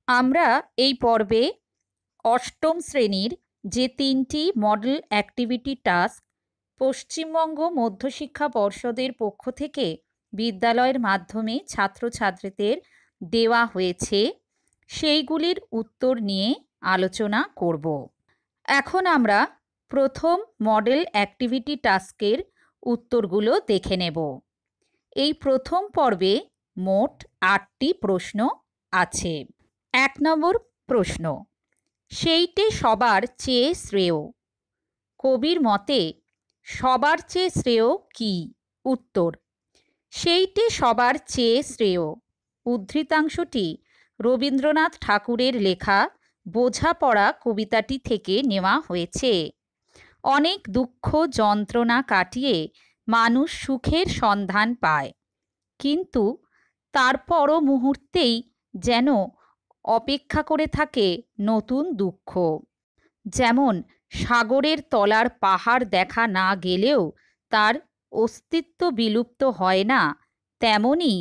আমরা এই পর্বে অষ্টম শ্রেণীর যে তিনটি মডেল অ্যাক্টিভিটি টাস্ক পশ্চিমবঙ্গ মধ্যশিক্ষা পর্ষদের পক্ষ থেকে বিদ্যালয়ের মাধ্যমে ছাত্রছাত্রীদের দেওয়া হয়েছে সেইগুলির উত্তর নিয়ে আলোচনা করব। এখন আমরা প্রথম মডেল অ্যাক্টিভিটি টাস্কের উত্তরগুলো দেখে নেব। এই প্রথম পর্বে মোট 8টি প্রশ্ন আছে। 1 নম্বর প্রশ্ন, সেইটে সবার চেয়ে শ্রেয়। কবির মতে সবার চেয়ে শ্রেয় কি? উত্তর, সেইটে সবার চেয়ে শ্রেয় উদ্ধৃতাংশটি রবীন্দ্রনাথ ঠাকুরের লেখা বোঝাপড়া কবিতাটি থেকে নেওয়া হয়েছে। অনেক দুঃখ যন্ত্রণা কাটিয়ে মানুষ সুখের সন্ধান পায়, কিন্তু তার পর মুহূর্তেই যেন অপেক্ষা করে থাকে নতুন দুঃখ। যেমন সাগরের তলার পাহাড় দেখা না গেলেও তার অস্তিত্ব বিলুপ্ত হয় না, তেমনি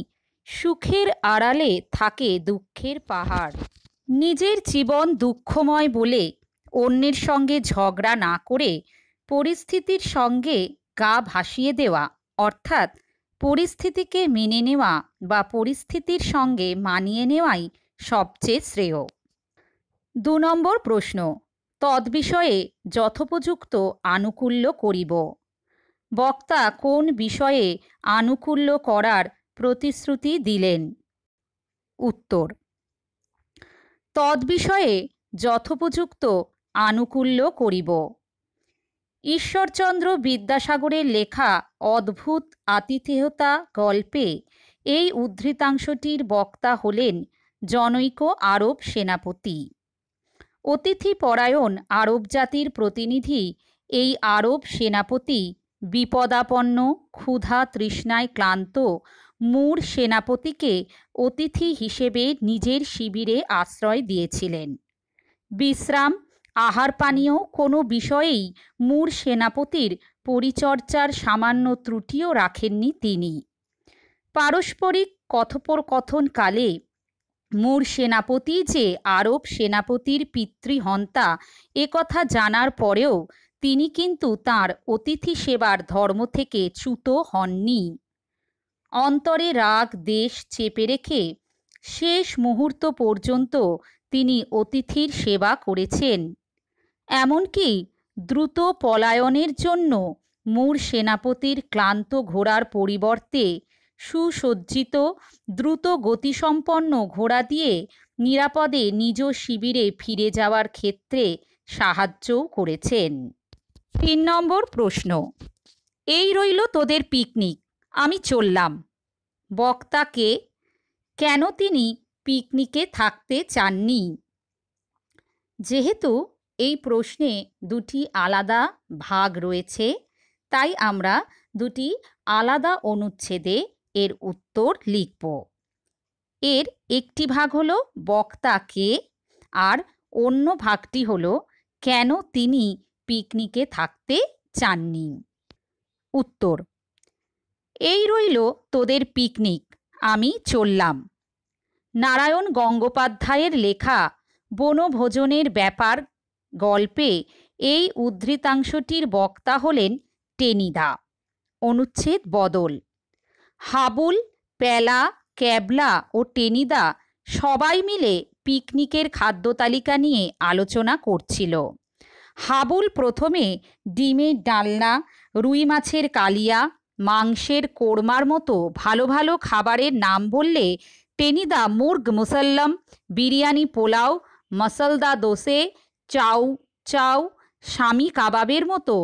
সুখের আড়ালে থাকে দুঃখের পাহাড়। নিজের জীবন দুঃখময় বলে অন্যের সঙ্গে ঝগড়া না করে পরিস্থিতির সঙ্গে গা ভাসিয়ে দেওয়া, অর্থাৎ পরিস্থিতিকে মেনে নেওয়া বা পরিস্থিতির সঙ্গে মানিয়ে নেওয়াই সবচেয়ে শ্রেয়। 2 নম্বর প্রশ্ন, তদ্বিষয়ে যথোপযুক্ত আনুকূল্য করিব। বক্তা কোন বিষয়ে আনুকূল্য করার প্রতিশ্রুতি দিলেন? উত্তর, তদ্বিষয়ে যথোপযুক্ত আনুকূল্য করিব। ঈশ্বরচন্দ্র বিদ্যাসাগরের লেখা অদ্ভুত আতিথেয়তা গল্পে এই উদ্ধৃতাংশটির বক্তা হলেন জনৈক আরব সেনাপতি। অতিথি পরায়ণ আরব জাতির প্রতিনিধি এই আরব সেনাপতি বিপদাপন্ন ক্ষুধা তৃষ্ণায় ক্লান্ত মুর সেনাপতিকে অতিথি হিসেবে নিজের শিবিরে আশ্রয় দিয়েছিলেন। বিশ্রাম, আহার পানীয় কোনো বিষয়েই মুর সেনাপতির পরিচর্যার সামান্য ত্রুটিও রাখেননি তিনি। পারস্পরিক কথোপকথনকালে মুর সেনাপতি যে আরব সেনাপতির পিতৃহন্তা একথা জানার পরেও তিনি কিন্তু তাঁর অতিথি সেবার ধর্ম থেকে চ্যুত হননি। অন্তরে রাগ দেশ চেপে রেখে শেষ মুহূর্ত পর্যন্ত তিনি অতিথির সেবা করেছেন। এমনকি দ্রুত পলায়নের জন্য মুর সেনাপতির ক্লান্ত ঘোড়ার পরিবর্তে সুসজ্জিত দ্রুত গতিসম্পন্ন ঘোড়া দিয়ে নিরাপদে নিজ শিবিরে ফিরে যাওয়ার ক্ষেত্রে সাহায্যও করেছেন। 3 নম্বর প্রশ্ন, এই রইল তোদের পিকনিক, আমি চললাম। বক্তাকে কেন তিনি পিকনিকে থাকতে চাননি? যেহেতু এই প্রশ্নে 2টি আলাদা ভাগ রয়েছে, তাই আমরা 2টি আলাদা অনুচ্ছেদে এর উত্তর লিখব। এর একটি ভাগ হলো বক্তাকে, আর অন্য ভাগটি হলো কেন তিনি পিকনিকে থাকতে চাননি। উত্তর, এই রইল তোদের পিকনিক, আমি চললাম। নারায়ণ গঙ্গোপাধ্যায়ের লেখা বনভোজনের ব্যাপার গল্পে এই উদ্ধৃতাংশটির বক্তা হলেন টেনিদা। অনুচ্ছেদ বদল। হাবুল, প্যালা, ক্যাবলা ও টেনিদা সবাই মিলে পিকনিকের খাদ্য তালিকা নিয়ে আলোচনা করছিল। হাবুল প্রথমে ডিমের ডালনা, রুই মাছের কালিয়া, মাংসের কোরমার মতো ভালো ভালো খাবারের নাম বললে টেনিদা মুর্গ মুসাল্লাম, বিরিয়ানি পোলাও, মসলদা দোসে, চাউ চাউ, স্বামী কাবাবের মতো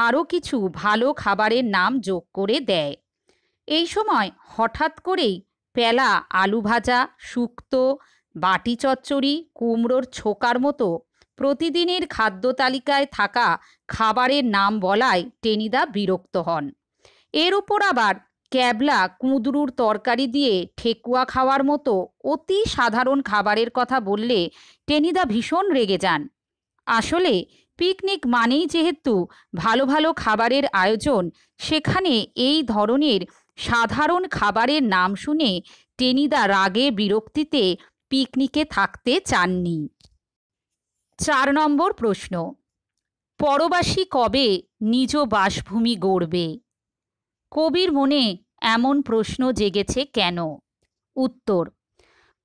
আরও কিছু ভালো খাবারের নাম যোগ করে দেয়। এই সময় হঠাৎ করেই প্যালা আলু ভাজা, শুক্তো, বাটি চচ্চড়ি, কুমড়োর ছোকার মতো প্রতিদিনের খাদ্য তালিকায় থাকা খাবারের নাম বলায় টেনিদা বিরক্ত হন। এর উপর আবার ক্যাবলা কুঁদরুর তরকারি দিয়ে ঠেকুয়া খাওয়ার মতো অতি সাধারণ খাবারের কথা বললে টেনিদা ভীষণ রেগে যান। আসলে পিকনিক মানেই যেহেতু ভালো ভালো খাবারের আয়োজন, সেখানে এই ধরনের সাধারণ খাবারের নাম শুনে টেনিদা রাগে বিরক্তিতে পিকনিকে থাকতে চাননি। 4 নম্বর প্রশ্ন, পরবাসী কবে নিজ বাসভূমি গড়বে? কবির মনে এমন প্রশ্ন জেগেছে কেন? উত্তর,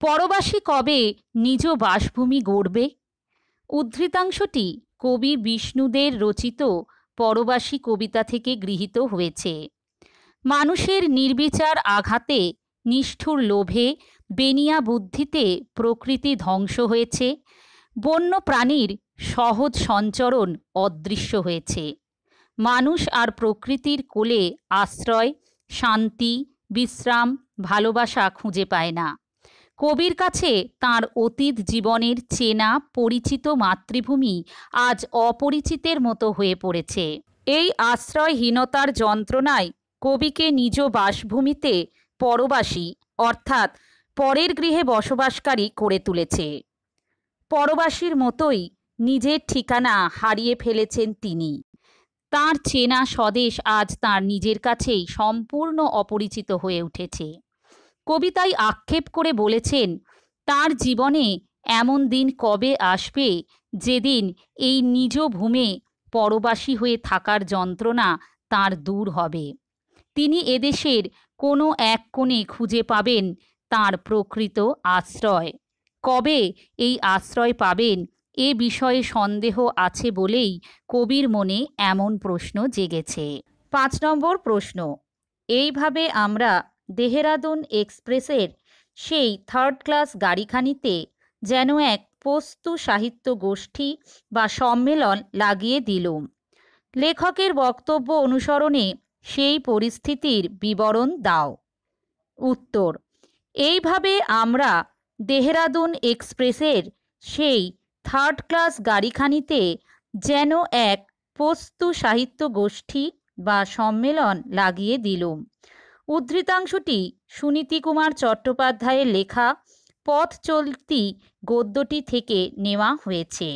পরবাসী কবে নিজ বাসভূমি গড়বে? উদ্ধৃতাংশটি কবি বিষ্ণুদের রচিত পরবাসী কবিতা থেকে গৃহীত হয়েছে। মানুষের নির্বিচার আঘাতে, নিষ্ঠুর লোভে, বেনিয়া বুদ্ধিতে প্রকৃতি ধ্বংস হয়েছে, বন্য প্রাণীর সহজ সঞ্চরণ অদৃশ্য হয়েছে। মানুষ আর প্রকৃতির কোলে আশ্রয়, শান্তি, বিশ্রাম, ভালোবাসা খুঁজে পায় না। কবির কাছে তার অতীত জীবনের চেনা পরিচিত মাতৃভূমি আজ অপরিচিতের মতো হয়ে পড়েছে। এই আশ্রয়হীনতার যন্ত্রণায় কবিকে নিজ বাসভূমিতে পরবাসী অর্থাৎ পরের গৃহে বসবাসকারী করে তুলেছে। পরবাসীর মতোই নিজের ঠিকানা হারিয়ে ফেলেছেন তিনি। তাঁর চেনা স্বদেশ আজ তাঁর নিজের কাছেই সম্পূর্ণ অপরিচিত হয়ে উঠেছে। কবিতায় আক্ষেপ করে বলেছেন, তার জীবনে এমন দিন কবে আসবে যেদিন এই নিজ ভূমে পরবাসী হয়ে থাকার যন্ত্রণা তার দূর হবে। তিনি এদেশের কোনো এক কোণে খুঁজে পাবেন তার প্রকৃত আশ্রয়। কবে এই আশ্রয় পাবেন এ বিষয়ে সন্দেহ আছে বলেই কবির মনে এমন প্রশ্ন জেগেছে। 5 নম্বর প্রশ্ন, এইভাবে আমরা দেহরাদুন এক্সপ্রেসের সেই 3rd ক্লাস গাড়িখানিতে যেন এক পস্তু সাহিত্য গোষ্ঠী বা সম্মেলন লাগিয়ে দিলুম। লেখকের বক্তব্য অনুসরণে সেই পরিস্থিতির বিবরণ দাও। উত্তর, এইভাবে আমরা দেহরাদুন এক্সপ্রেসের সেই 3rd ক্লাস গাড়িখানিতে যেন এক পস্তু সাহিত্য গোষ্ঠী বা সম্মেলন লাগিয়ে দিলুম। উদ্ধৃতাংশটি সুনীতি কুমার চট্টোপাধ্যায়ের লেখা পথ চলতি গদ্যটি থেকে নেওয়া হয়েছে।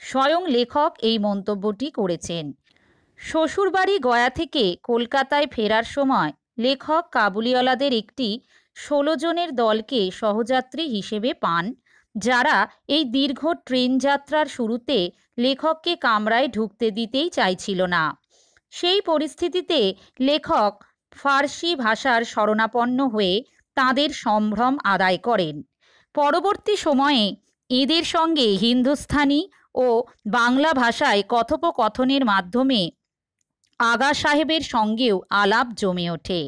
স্বয়ং লেখক এই মন্তব্যটি করেছেন। শ্বশুরবাড়ি গয়া থেকে কলকাতায় ফেরার সময় লেখক কাবুলিওয়ালাদের একটি 16 জনের দলকে সহযাত্রী হিসেবে পান, যারা এই দীর্ঘ ট্রেন যাত্রার শুরুতে লেখককে কামরায় ঢুকতে দিতেই চাইছিল না। সেই পরিস্থিতিতে লেখক ফার্সি ভাষার শরণাপন্ন হয়ে তাঁদের সম্ভ্রম আদায় করেন। পরবর্তী সময়ে এদের সঙ্গে হিন্দুস্থানি ও বাংলা ভাষায় কথোপকথনের মাধ্যমে আগা সাহেবের সঙ্গেও আলাপ জমে ওঠে।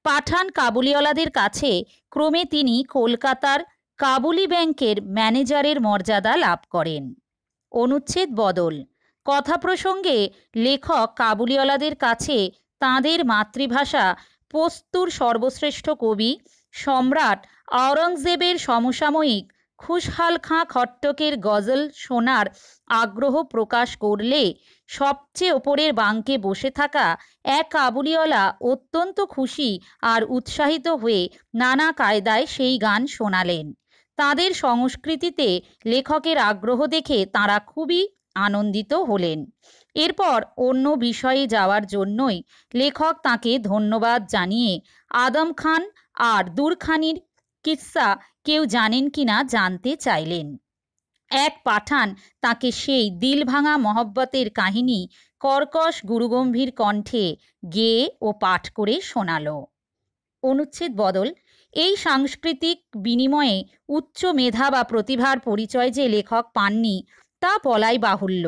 পাঠান কাবুলিওয়ালাদের কাছে ক্রমে তিনি কলকাতার কাবুলি ব্যাংকের ম্যানেজারের মর্যাদা লাভ করেন। অনুচ্ছেদ বদল। কথা প্রসঙ্গে লেখক কাবুলিওয়ালাদের কাছে তাঁদের মাতৃভাষা পস্তুর সর্বশ্রেষ্ঠ কবি সম্রাট আওরঙ্গজেবের সমসাময়িক খুশহাল খাঁ খট্টকের গজল শোনার আগ্রহ প্রকাশ করলে সবচেয়ে ওপরের বাঙ্কে বসে থাকা এক কাবুলিওয়ালা অত্যন্ত খুশি আর উৎসাহিত হয়ে নানা কায়দায় সেই গান শোনালেন। তাদের সংস্কৃতিতে লেখকের আগ্রহ দেখে তাঁরা খুবই আনন্দিত হলেন। এরপর অন্য বিষয়ে যাওয়ার জন্যই লেখক তাকে ধন্যবাদ জানিয়ে আদম খান আর দূরখানির কিস্সা কেউ জানেন কিনা জানতে চাইলেন। এক পাঠান তাকে সেই দিলভাঙা মহব্বতের কাহিনী কর্কশ গুরুগম্ভীর কণ্ঠে গেয়ে ও পাঠ করে শোনালো। অনুচ্ছেদ বদল। এই সাংস্কৃতিক বিনিময়ে উচ্চ মেধা বা প্রতিভার পরিচয় যে লেখক পাননি তা বলাই বাহুল্য।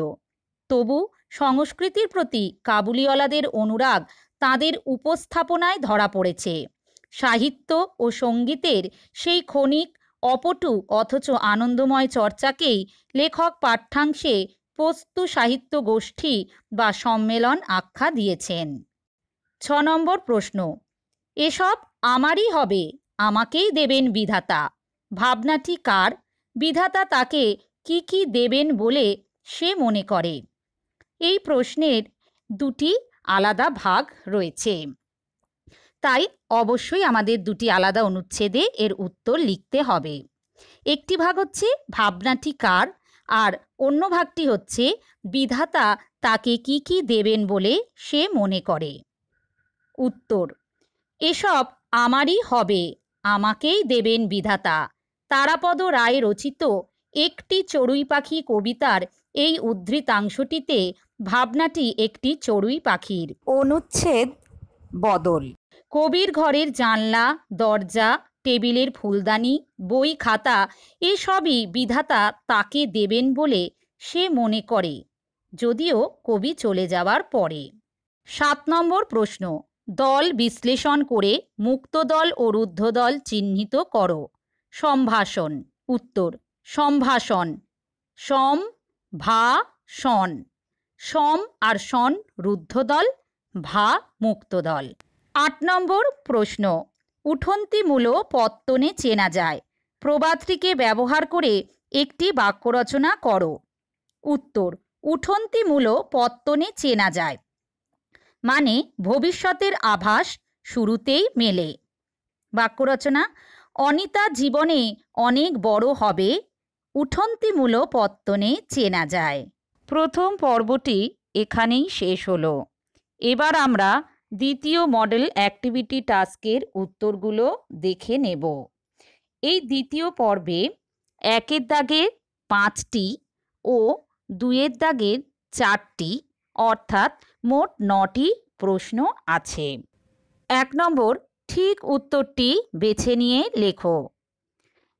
তবু সংস্কৃতির প্রতি কাবুলিওয়ালাদের অনুরাগ তাদের উপস্থাপনায় ধরা পড়েছে। সাহিত্য ও সঙ্গীতের সেই ক্ষণিক অপটু অথচ আনন্দময় চর্চাকেই লেখক পাঠ্যাংশে পস্তু সাহিত্য গোষ্ঠী বা সম্মেলন আখ্যা দিয়েছেন। 6 নম্বর প্রশ্ন, এসব আমারই হবে, আমাকেই দেবেন বিধাতা। ভাবনাটি কার? বিধাতা তাকে কি কি দেবেন বলে সে মনে করে? এই প্রশ্নের দুটি আলাদা ভাগ রয়েছে, তাই অবশ্যই আমাদের দুটি আলাদা অনুচ্ছেদে এর উত্তর লিখতে হবে। একটি ভাগ হচ্ছে ভাবনাটি কার, আর অন্য ভাগটি হচ্ছে বিধাতা তাকে কি কি দেবেন বলে সে মনে করে। উত্তর, এসব আমারই হবে, আমাকেই দেবেন বিধাতা। তারাপদ রায় রচিত একটি চড়ুই পাখি কবিতার এই উদ্ধৃতাংশটিতে ভাবনাটি একটি চড়ুই পাখির। অনুচ্ছেদ বদল। কবির ঘরের জানলা, দরজা, টেবিলের ফুলদানি, বই খাতা এসবই বিধাতা তাকে দেবেন বলে সে মনে করে, যদিও কবি চলে যাওয়ার পরে। 7 নম্বর প্রশ্ন, দল বিশ্লেষণ করে মুক্ত দল ও রুদ্ধ দল চিহ্নিত করো। সম্ভাষণ। উত্তর, সম্ভাষণ। সম ভা শন। সম আর শন রুদ্ধ দল, ভা মুক্ত দল। 8 নম্বর প্রশ্ন, উঠন্তিমূল পত্তনে চেনা যায়। প্রবাদটিকে ব্যবহার করে একটি বাক্য রচনা করো। উত্তর, উঠন্তিমূল পত্তনে চেনা যায় মানে ভবিষ্যতের আভাস শুরুতেই মেলে। বাক্য রচনা, অনিতা জীবনে অনেক বড় হবে, উঠন্তিমূল পত্তনে চেনা যায়। প্রথম পর্বটি এখানেই শেষ হলো। এবার আমরা দ্বিতীয় মডেল অ্যাক্টিভিটি টাস্কের উত্তরগুলো দেখে নেব। এই দ্বিতীয় পর্বে 1-এর দাগের 5টি ও 2-এর দাগের 4টি অর্থাৎ মোট 9টি প্রশ্ন আছে। 1 নম্বর, ঠিক উত্তরটি বেছে নিয়ে লেখো।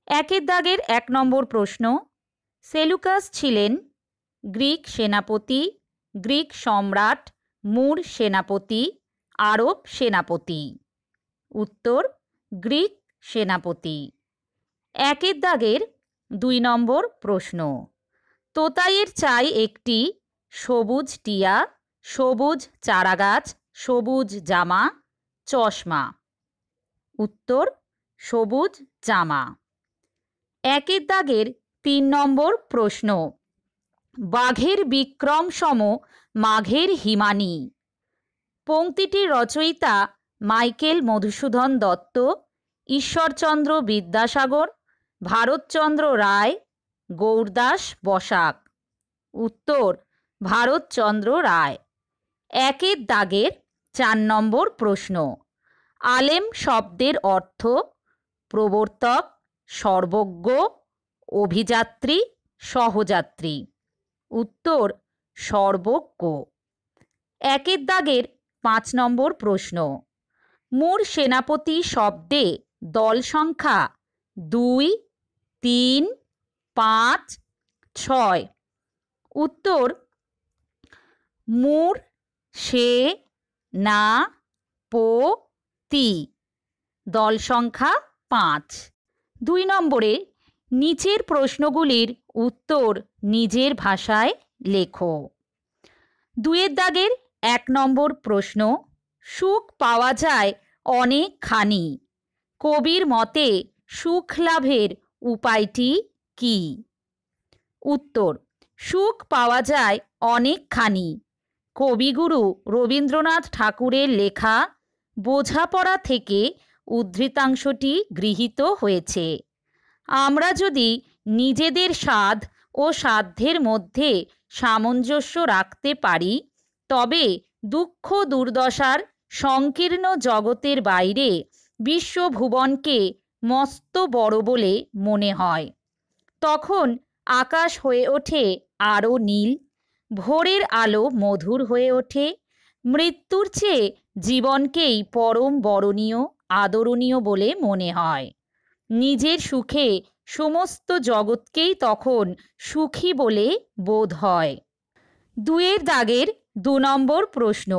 1-এর দাগের 1 নম্বর প্রশ্ন, সেলুকাস ছিলেন গ্রিক সেনাপতি, গ্রিক সম্রাট, মুর সেনাপতি, আরব সেনাপতি। উত্তর, গ্রিক সেনাপতি। 1-এর দাগের 2 নম্বর প্রশ্ন, তোতাইয়ের চাই একটি সবুজ টিয়া, সবুজ চারাগাছ, সবুজ জামা, চশমা। উত্তর, সবুজ জামা। 1-এর দাগের 3 নম্বর প্রশ্ন, বাঘের বিক্রম সম মাঘের হিমানী। পংক্তিটির রচয়িতা মাইকেল মধুসূদন দত্ত, ঈশ্বরচন্দ্র বিদ্যাসাগর, ভারতচন্দ্র রায়, গৌরদাস বসাক। উত্তর, ভারতচন্দ্র রায়। 1-এর দাগের 4 নম্বর প্রশ্ন, আলেম শব্দের অর্থ প্রবর্তক, সর্বজ্ঞ, অভিযাত্রী, সহযাত্রী। উত্তর, সর্বজ্ঞ। 1-এর দাগের 5 নম্বর প্রশ্ন, মুর সেনাপতি শব্দে দল সংখ্যা 2, 3, 5, 6। উত্তর, মুর, সে, না, পো, তি। দল সংখ্যা 5। 2 নম্বরে নিচের প্রশ্নগুলির উত্তর নিজের ভাষায় লেখো। 2-এর দাগের 1 নম্বর প্রশ্ন, সুখ পাওয়া যায় অনেকখানি। কবির মতে সুখ লাভের উপায়টি কি? উত্তর, সুখ পাওয়া যায় অনেকখানি। কবিগুরু রবীন্দ্রনাথ ঠাকুরের লেখা বোঝাপড়া থেকে উদ্ধৃতাংশটি গৃহীত হয়েছে। আমরা যদি নিজেদের স্বাদ ও সাধ্যের মধ্যে সামঞ্জস্য রাখতে পারি, তবে দুঃখ দুর্দশার সংকীর্ণ জগতের বাইরে বিশ্বভুবনকে মস্ত বড় বলে মনে হয়। তখন আকাশ হয়ে ওঠে আরও নীল, ভোরের আলো মধুর হয়ে ওঠে, মৃত্যুর চেয়ে জীবনকেই পরম বরণীয় আদরণীয় বলে মনে হয়। নিজের সুখে সমস্ত জগৎকেই তখন সুখী বলে বোধ হয়। 2-এর দাগের 2 নম্বর প্রশ্ন,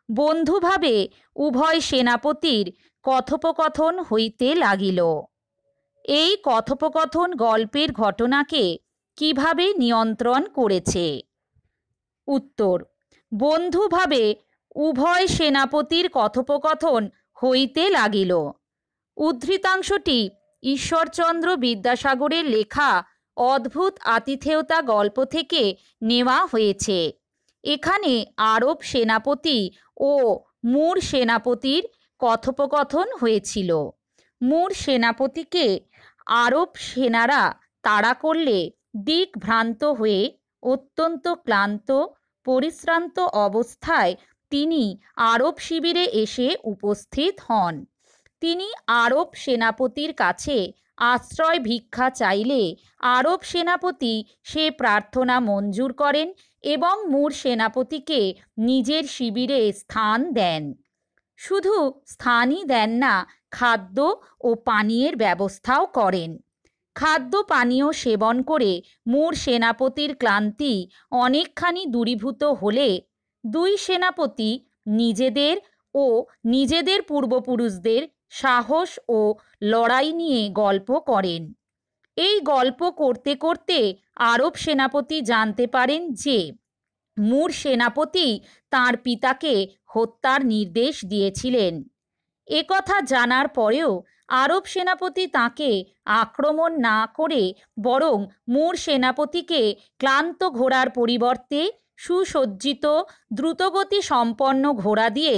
বন্ধুভাবে উভয় সেনাপতির কথোপকথন হইতে লাগিল। এই কথোপকথন গল্পের ঘটনাকে কিভাবে নিয়ন্ত্রণ করেছে? উত্তর, বন্ধুভাবে উভয় সেনাপতির কথোপকথন হইতে লাগিল। উদ্ধৃতাংশটি ঈশ্বরচন্দ্র বিদ্যাসাগরের লেখা অদ্ভুত আতিথেয়তা গল্প থেকে নেওয়া হয়েছে। এখানে আরব সেনাপতি ও মুর সেনাপতির কথোপকথন হয়েছিল। মুর সেনাপতিকে আরব সেনারা তাড়া করলে দিকভ্রান্ত হয়ে অত্যন্ত ক্লান্ত পরিশ্রান্ত অবস্থায় তিনি আরব শিবিরে এসে উপস্থিত হন। তিনি আরব সেনাপতির কাছে আশ্রয় ভিক্ষা চাইলে আরব সেনাপতি সে প্রার্থনা মঞ্জুর করেন এবং মুর সেনাপতিকে নিজের শিবিরে স্থান দেন। শুধু স্থানই দেন না, খাদ্য ও পানীয়ের ব্যবস্থাও করেন। খাদ্য পানীয় সেবন করে মুর সেনাপতির ক্লান্তি অনেকখানি দূরীভূত হলে দুই সেনাপতি নিজেদের ও নিজেদের পূর্বপুরুষদের সাহস ও লড়াই নিয়ে গল্প করেন। এই গল্প করতে করতে আরব সেনাপতি জানতে পারেন যে মুর সেনাপতি তাঁর পিতাকে হত্যার নির্দেশ দিয়েছিলেন। একথা জানার পরেও আরব সেনাপতি তাকে আক্রমণ না করে বরং মুর সেনাপতিকে ক্লান্ত ঘোড়ার পরিবর্তে সুসজ্জিত দ্রুতগতি সম্পন্ন ঘোড়া দিয়ে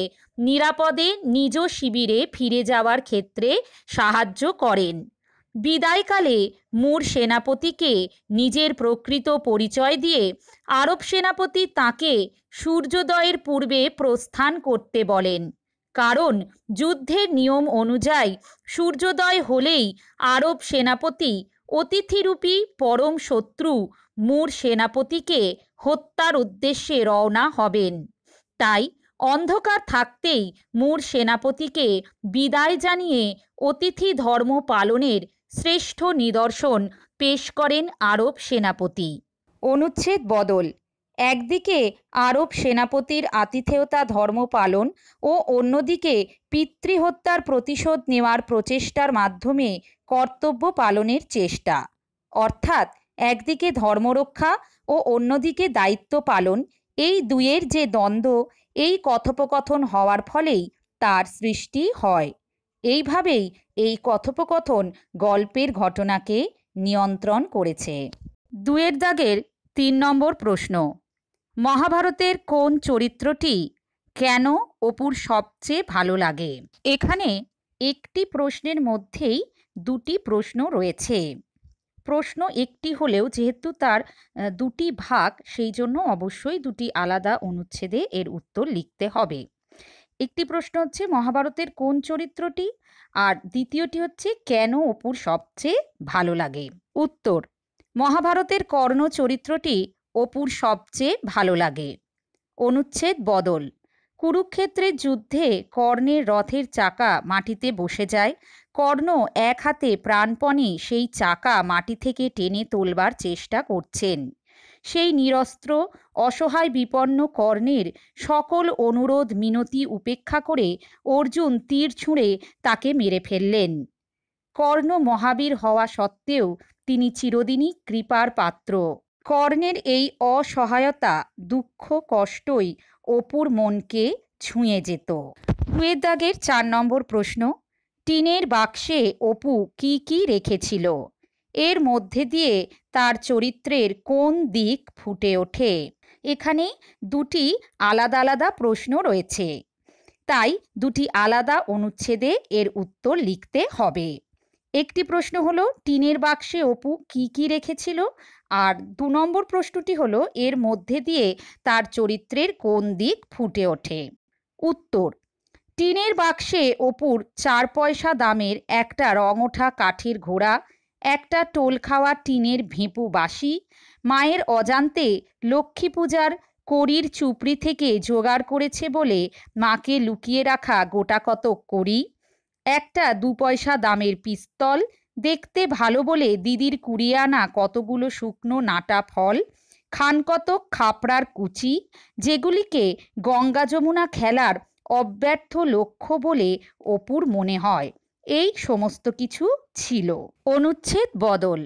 নিরাপদে নিজ শিবিরে ফিরে যাওয়ার ক্ষেত্রে সাহায্য করেন। বিদায়কালে মুর সেনাপতিকে নিজের প্রকৃত পরিচয় দিয়ে আরব সেনাপতি তাকে সূর্যোদয়ের পূর্বে প্রস্থান করতে বলেন, কারণ যুদ্ধের নিয়ম অনুযায়ী সূর্যোদয় হলেই আরব সেনাপতি অতিথিরূপী পরম শত্রু মুর সেনাপতিকে হত্যার উদ্দেশ্যে রওনা হবেন। তাই অন্ধকার থাকতেই মুর সেনাপতিকে বিদায় জানিয়ে অতিথি ধর্ম পালনের শ্রেষ্ঠ নিদর্শন পেশ করেন আরব সেনাপতি। অনুচ্ছেদ বদল। একদিকে আরব সেনাপতির আতিথেয়তা ধর্ম পালন ও অন্যদিকে পিতৃহত্যার প্রতিশোধ নেওয়ার প্রচেষ্টার মাধ্যমে কর্তব্য পালনের চেষ্টা, অর্থাৎ একদিকে ধর্মরক্ষা ও অন্যদিকে দায়িত্ব পালন, এই দুয়ের যে দ্বন্দ্ব, এই কথোপকথন হওয়ার ফলেই তার সৃষ্টি হয়। এইভাবেই এই কথোপকথন গল্পের ঘটনাকে নিয়ন্ত্রণ করেছে। 2 দাগের 3 নম্বর প্রশ্ন, মহাভারতের কোন চরিত্রটি কেন অপুর সবচেয়ে ভালো লাগে? এখানে একটি প্রশ্নের মধ্যেই দুটি প্রশ্ন রয়েছে। প্রশ্ন একটি হলেও যেহেতু তার দুটি ভাগ, সেই জন্য অবশ্যই দুটি আলাদা অনুচ্ছেদে এর উত্তর লিখতে হবে। একটি প্রশ্ন হচ্ছে মহাভারতের কোন চরিত্রটি, আর দ্বিতীয়টি হচ্ছে কেন অপুর সবচেয়ে ভালো লাগে। উত্তর, মহাভারতের কর্ণ চরিত্রটি অপুর সবচেয়ে ভালো লাগে। অনুচ্ছেদ বদল। কুরুক্ষেত্রের যুদ্ধে কর্ণের রথের চাকা মাটিতে বসে যায়। কর্ণ এক হাতে প্রাণপণে সেই চাকা মাটি থেকে টেনে তোলবার চেষ্টা করছেন। সেই নিরস্ত্র অসহায় বিপন্ন কর্ণের সকল অনুরোধ মিনতি উপেক্ষা করে অর্জুন তীর ছুঁড়ে তাকে মেরে ফেললেন। কর্ণ মহাবীর হওয়া সত্ত্বেও তিনি চিরদিনই কৃপার পাত্র। কর্ণের এই অসহায়তা, দুঃখ, কষ্টই অপুর মনকে ছুঁয়ে যেত। 2 দাগের 4 নম্বর প্রশ্ন, টিনের বাক্সে অপু কি কি রেখেছিল? এর মধ্যে দিয়ে তার চরিত্রের কোন দিক ফুটে ওঠে? এখানে দুটি আলাদা আলাদা প্রশ্ন রয়েছে, তাই দুটি আলাদা অনুচ্ছেদে এর উত্তর লিখতে হবে। একটি প্রশ্ন হলো টিনের বাক্সে অপু কি কি রেখেছিল, আর 2 নম্বর প্রশ্নটি হলো এর মধ্যে দিয়ে তার চরিত্রের কোন দিক ফুটে ওঠে। উত্তর, টিনের বাক্সে অপুর 4 পয়সা দামের একটা রঙোঠা কাঠের ঘোড়া, একটা টোল খাওয়া টিনের ভেঁপু বাঁশি, মায়ের অজান্তে লক্ষ্মী পূজার কড়ির চুপড়ি থেকে জোগাড় করেছে বলে মাকে লুকিয়ে রাখা গোটাকতক কড়ি, একটা 2 পয়সা দামের পিস্তল, দেখতে ভালো বলে দিদির কুড়িয়ে আনা কতগুলো শুকনো নাটা ফল, খানকতক খাপড়ার কুচি, যেগুলিকে গঙ্গা যমুনা খেলার অব্যর্থ লক্ষ্য বলে অপুর মনে হয়, এই সমস্ত কিছু ছিল। অনুচ্ছেদ বদল।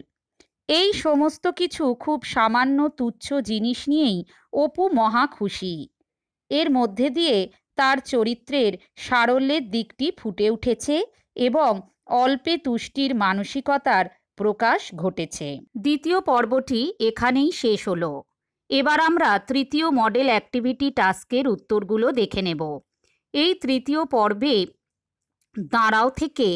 এই সমস্ত কিছু খুব সামান্য তুচ্ছ জিনিস নিয়েই অপু মহা খুশি। এর মধ্যে দিয়ে তার চরিত্রের সারল্যের দিকটি ফুটে উঠেছে এবং অল্পে তুষ্টির মানসিকতার প্রকাশ ঘটেছে। দ্বিতীয় পর্বটি এখানেই শেষ হলো। এবার আমরা তৃতীয় মডেল অ্যাক্টিভিটি টাস্কের উত্তরগুলো দেখে নেব। এই তৃতীয় পর্বে দাঁড়াও থেকে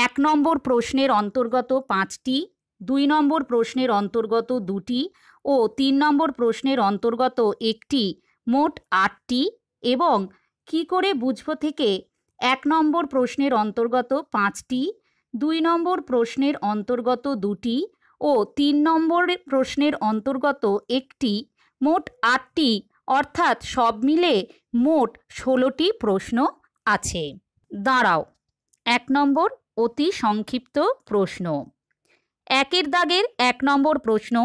1 নম্বর প্রশ্নের অন্তর্গত 5টি, 2 নম্বর প্রশ্নের অন্তর্গত 2টি ও 3 নম্বর প্রশ্নের অন্তর্গত 1টি, মোট 8টি, এবং কি করে বুঝবো থেকে 1 নম্বর প্রশ্নের অন্তর্গত 5টি, 2 নম্বর প্রশ্নের অন্তর্গত 2টি ও 3 নম্বর প্রশ্নের অন্তর্গত 1টি, মোট 8টি, অর্থাৎ সব মিলে মোট 16টি প্রশ্ন আছে। দাঁড়াও। 1 নম্বর অতি সংক্ষিপ্ত প্রশ্ন। 1 দাগের 1 নম্বর প্রশ্ন,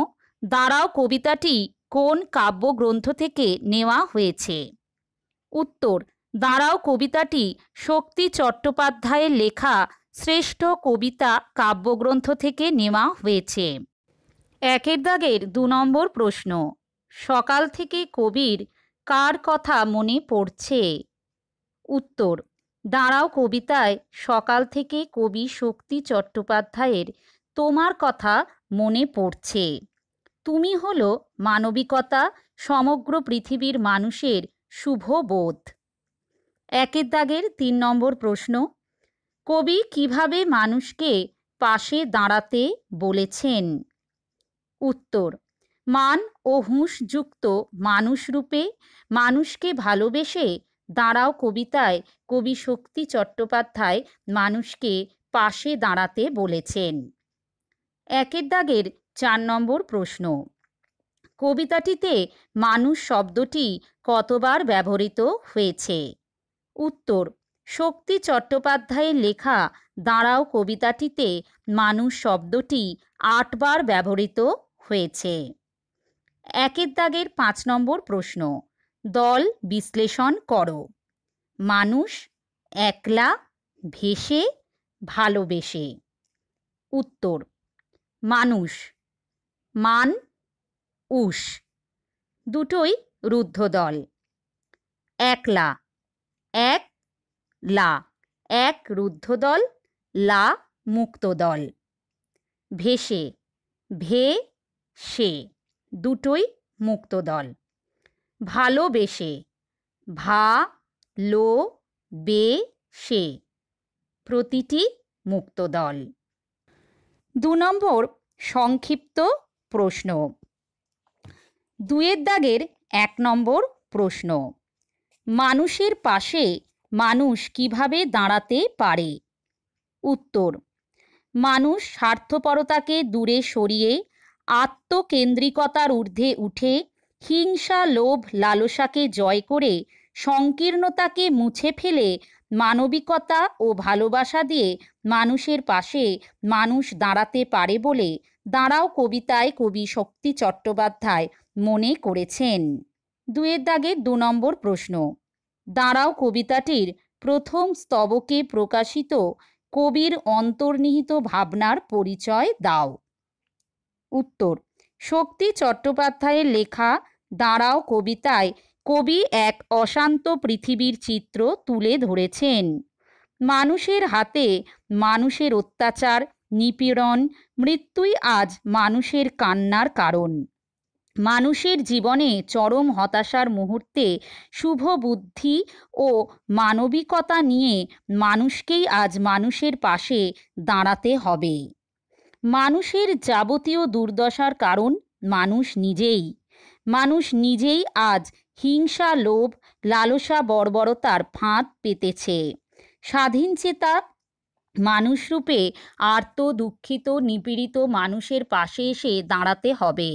দাঁড়াও কবিতাটি কোন কাব্যগ্রন্থ থেকে নেওয়া হয়েছে? উত্তর, দাঁড়াও কবিতাটি শক্তি চট্টোপাধ্যায়ের লেখা শ্রেষ্ঠ কবিতা কাব্যগ্রন্থ থেকে নেওয়া হয়েছে। 1 দাগের 2 নম্বর প্রশ্ন, সকাল থেকে কবির কার কথা মনে পড়ছে? উত্তর, দাঁড়াও কবিতায় সকাল থেকে কবি শক্তি চট্টোপাধ্যায়ের তোমার কথা মনে পড়ছে। তুমি হলো মানবিকতা, সমগ্র পৃথিবীর মানুষের শুভ বোধ। 1 দাগের 3 নম্বর প্রশ্ন, কবি কিভাবে মানুষকে পাশে দাঁড়াতে বলেছেন? উত্তর, মান ও হুঁশযুক্ত মানুষরূপে মানুষকে ভালোবেসে দাঁড়াও কবিতায় কবি শক্তি চট্টোপাধ্যায় মানুষকে পাশে দাঁড়াতে বলেছেন। 1 দাগের 4 নম্বর প্রশ্ন, কবিতাটিতে মানুষ শব্দটি কতবার ব্যবহৃত হয়েছে? উত্তর, শক্তি চট্টোপাধ্যায়ের লেখা দাঁড়াও কবিতাটিতে মানুষ শব্দটি 8 বার ব্যবহৃত হয়েছে। 1 দাগের 5 নম্বর প্রশ্ন, দল বিশ্লেষণ করো। মানুষ, একলা, ভেসে, ভালোবেসে। উত্তর, মানুষ। মান, উষ দুটোই রুদ্ধদল। একলা, এক, লা, এক রুদ্ধদল, লা মুক্তদল। ভেসে, ভে, সে দুটোই মুক্তদল। ভালোবেসে, ভা, লো, বে, সে প্রতিটি মুক্তদল। 2 নম্বর সংক্ষিপ্ত প্রশ্ন। 2 দাগের 1 নম্বর প্রশ্ন, মানুষের পাশে মানুষ কিভাবে দাঁড়াতে পারে? উত্তর, মানুষ স্বার্থপরতাকে দূরে সরিয়ে আত্মকেন্দ্রিকতার ঊর্ধ্বে উঠে হিংসা, লোভ, লালসাকে জয় করে সংকীর্ণতাকে মুছে ফেলে মানবিকতা ও ভালোবাসা দিয়ে মানুষের পাশে মানুষ দাঁড়াতে পারে বলে দাঁড়াও কবিতায় কবি শক্তি চট্টোপাধ্যায় মনে করেছেন। 2 দাগের 2 নম্বর প্রশ্ন, দাঁড়াও কবিতাটির প্রথম স্তবকে প্রকাশিত কবির অন্তর্নিহিত ভাবনার পরিচয় দাও। উত্তর, শক্তি চট্টোপাধ্যায়ের লেখা দাঁড়াও কবিতায় কবি এক অশান্ত পৃথিবীর চিত্র তুলে ধরেছেন। মানুষের হাতে মানুষের অত্যাচার, নিপীড়ন, মৃত্যুই আজ মানুষের কান্নার কারণ। মানুষের জীবনে চরম হতাশার মুহূর্তে শুভ বুদ্ধি ও মানবিকতা নিয়ে মানুষকেই আজ মানুষের পাশে দাঁড়াতে হবে। মানুষের যাবতীয় দুর্দশার কারণ মানুষ নিজেই। মানুষ নিজেই আজ হিংসা, লোভ, লালসা, বর্বরতার ফাঁদ পেতেছে। স্বাধীনচেতা মানুষরূপে আর্ত, দুঃখিত, নিপীড়িত মানুষের পাশে এসে দাঁড়াতে হবে।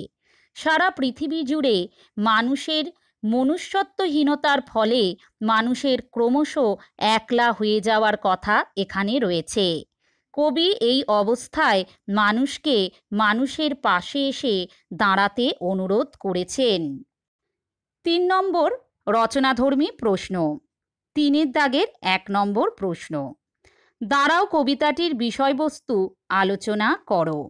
সারা পৃথিবী জুড়ে মানুষের মনুষ্যত্বহীনতার ফলে মানুষের ক্রমশ একলা হয়ে যাওয়ার কথা এখানে রয়েছে। কবি এই অবস্থায় মানুষকে মানুষের পাশে এসে দাঁড়াতে অনুরোধ করেছেন। 3 নম্বর রচনাধর্মী প্রশ্ন। 3 দাগের 1 নম্বর প্রশ্ন, দাঁড়াও কবিতাটির বিষয়বস্তু আলোচনা করো।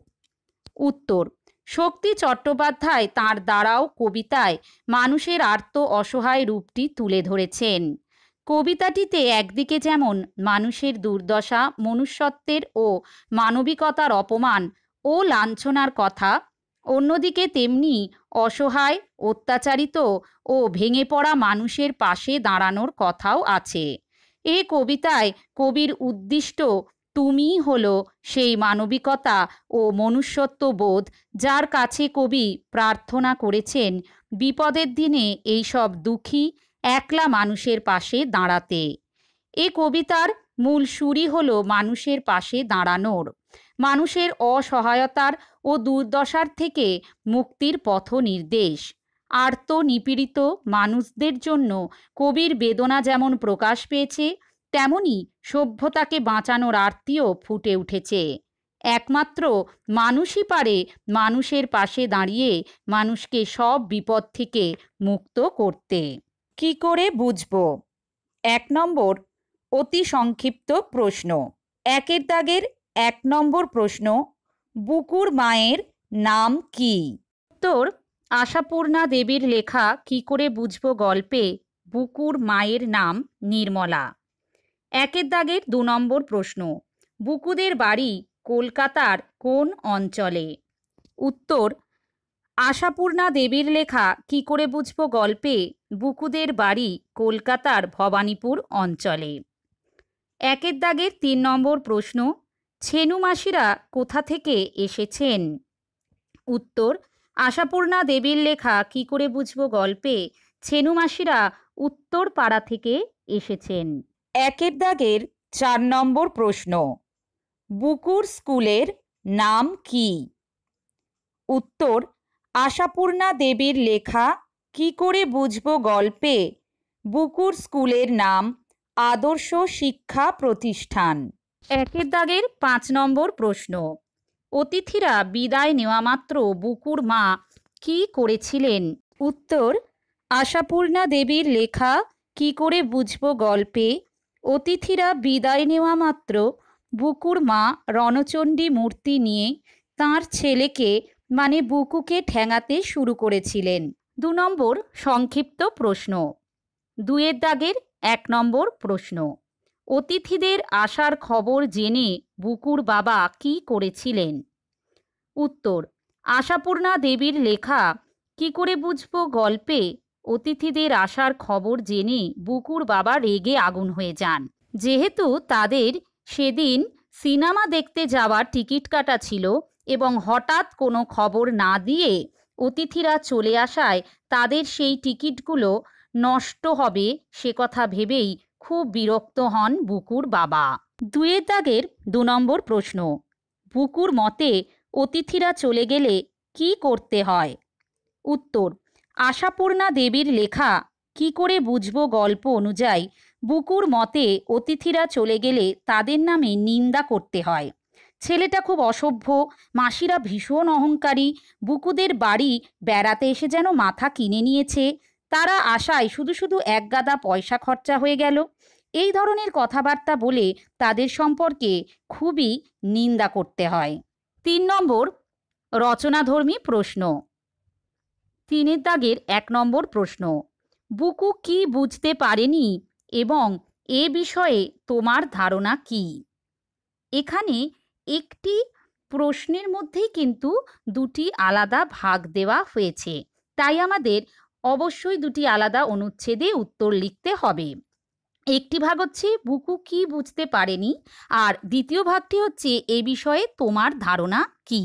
উত্তর, শক্তি চট্টোপাধ্যায় তাঁর দাঁড়াও কবিতায় মানুষের আর্ত অসহায় রূপটি তুলে ধরেছেন। কবিতাটিতে একদিকে যেমন মানুষের দুর্দশা, মনুষ্যত্বের ও মানবিকতার অপমান ও লাঞ্ছনার কথা, অন্যদিকে তেমনি অসহায়, অত্যাচারিত ও ভেঙে পড়া মানুষের পাশে দাঁড়ানোর কথাও আছে। এ কবিতায় কবির উদ্দিষ্ট তুমিই হলো সেই মানবিকতা ও মনুষ্যত্ব বোধ যার কাছে কবি প্রার্থনা করেছেন বিপদের দিনে এইসব দুঃখী একলা মানুষের পাশে দাঁড়াতে। এ কবিতার মূল সুরই হলো মানুষের পাশে দাঁড়ানোর, মানুষের অসহায়তার ও দুর্দশার থেকে মুক্তির পথ নির্দেশ। আর্ত নিপীড়িত মানুষদের জন্য কবির বেদনা যেমন প্রকাশ পেয়েছে, তেমনি সভ্যতাকে বাঁচানোর আর্তিও ফুটে উঠেছে। একমাত্র মানুষই পারে মানুষের পাশে দাঁড়িয়ে মানুষকে সব বিপদ থেকে মুক্ত করতে। কি করে বুঝব? 1 নম্বর অতি সংক্ষিপ্ত প্রশ্ন। 1-এর দাগের 1 নম্বর প্রশ্ন, বুকুর মায়ের নাম কি? উত্তর, আশাপূর্ণা দেবীর লেখা কি করে বুঝব গল্পে বুকুর মায়ের নাম নির্মলা। 1-এর দাগের 2 নম্বর প্রশ্ন, বুকুদের বাড়ি কলকাতার কোন অঞ্চলে? উত্তর, আশাপূর্ণা দেবীর লেখা কি করে বুঝব গল্পে বুকুদের বাড়ি কলকাতার ভবানীপুর অঞ্চলে। 1-এর দাগের 3 নম্বর প্রশ্ন, ছেনু মাসিরা কোথা থেকে এসেছেন? উত্তর, আশাপূর্ণা দেবীর লেখা কি করে বুঝব গল্পে ছেনু মাসিরা উত্তর পাড়া থেকে এসেছেন। 1-এর দাগের 4 নম্বর প্রশ্ন, বুকুর স্কুলের নাম কি? উত্তর, আশাপূর্ণা দেবীর লেখা কি করে বুঝব গল্পে বুকুর স্কুলের নাম আদর্শ শিক্ষা প্রতিষ্ঠান। 1-এর দাগের 5 নম্বর প্রশ্ন, অতিথিরা বিদায় নেওয়া মাত্র বুকুর মা কি করেছিলেন? উত্তর, আশাপূর্ণা দেবীর লেখা কি করে বুঝব গল্পে অতিথিরা বিদায় নেওয়া মাত্র বুকুর মা রণচণ্ডী মূর্তি নিয়ে তাঁর ছেলেকে মানে বুকুকে ঠ্যাঙাতে শুরু করেছিলেন। 2 নম্বর সংক্ষিপ্ত প্রশ্ন। 2-এর দাগের 1 নম্বর প্রশ্ন, অতিথিদের আসার খবর জেনে বুকুর বাবা কি করেছিলেন? উত্তর, আশাপূর্ণা দেবীর লেখা কি করে বুঝব গল্পে অতিথিদের আসার খবর জেনে বুকুর বাবা রেগে আগুন হয়ে যান। যেহেতু তাদের সেদিন সিনেমা দেখতে যাওয়ার টিকিট কাটা ছিল এবং হঠাৎ কোনো খবর না দিয়ে অতিথিরা চলে আসায় তাদের সেই টিকিটগুলো নষ্ট হবে সে কথা ভেবেই খুব বিরক্ত হন বুকুর বাবা। 2-এর দাগের 2 নম্বর প্রশ্ন, বুকুর মতে অতিথিরা চলে গেলে কি করতে হয়? উত্তর, আশাপূর্ণা দেবীর লেখা কি করে বুঝব গল্প অনুযায়ী বুকুর মতে অতিথিরা চলে গেলে তাদের নামে নিন্দা করতে হয়। ছেলেটা খুব অসভ্য, মাসিরা ভীষণ অহংকারী, বুকুদের বাড়ি বেড়াতে এসে যেন মাথা কিনে নিয়েছে, তারা আশায় শুধু শুধু এক গাদা পয়সা খরচা হয়ে গেল, এই ধরনের কথাবার্তা বলে তাদের সম্পর্কে খুবই নিন্দা করতে হয়। 3 নম্বর রচনাধর্মী প্রশ্ন। 3-এর দাগের 1 নম্বর প্রশ্ন, বুকু কি বুঝতে পারেনি এবং এ বিষয়ে তোমার ধারণা কি? এখানে একটি প্রশ্নের মধ্যেই কিন্তু 2টি আলাদা ভাগ দেওয়া হয়েছে, তাই আমাদের অবশ্যই 2টি আলাদা অনুচ্ছেদে উত্তর লিখতে হবে। একটি ভাগ হচ্ছে বুকু কি বুঝতে পারেনি, আর দ্বিতীয় ভাগটি হচ্ছে এ বিষয়ে তোমার ধারণা কি।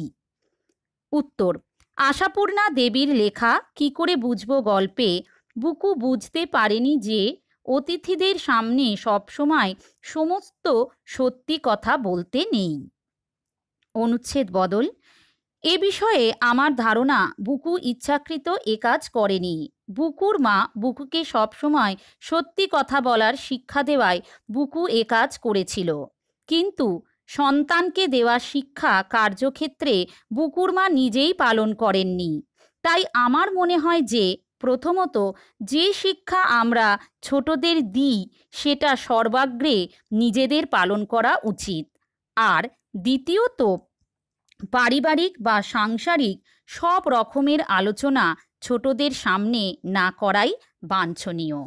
উত্তর, আশাপূর্ণা দেবীর লেখা কি করে বুঝব গল্পে বুকু বুঝতে পারেনি যে অতিথিদের সামনে সবসময় সমস্ত সত্যি কথা বলতে নেই। অনুচ্ছেদ বদল। এ বিষয়ে আমার ধারণা বুকু ইচ্ছাকৃত এ কাজ করেনি। বুকুর মা বুকুকে সবসময় সত্যি কথা বলার শিক্ষা দেওয়ায় বুকু এ কাজ করেছিল, কিন্তু সন্তানকে দেওয়া শিক্ষা কার্যক্ষেত্রে বুকুর মা নিজেই পালন করেননি। তাই আমার মনে হয় যে প্রথমত যে শিক্ষা আমরা ছোটদের দিই সেটা সর্বাগ্রে নিজেদের পালন করা উচিত, আর দ্বিতীয়ত পারিবারিক বা সাংসারিক সব রকমের আলোচনা ছোটদের সামনে না করাই বাঞ্ছনীয়।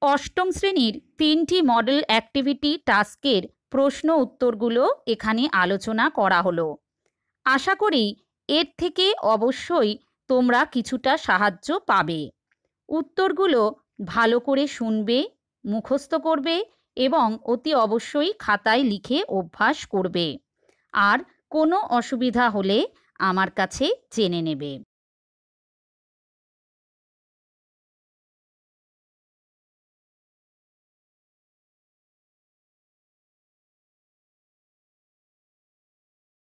8ম শ্রেণীর 3টি মডেল অ্যাক্টিভিটি টাস্কের প্রশ্ন উত্তরগুলো এখানে আলোচনা করা হলো। আশা করি এর থেকে অবশ্যই তোমরা কিছুটা সাহায্য পাবে। উত্তরগুলো ভালো করে শুনবে, মুখস্থ করবে এবং অতি অবশ্যই খাতায় লিখে অভ্যাস করবে। আর কোনো অসুবিধা হলে আমার কাছে জেনে নেবে।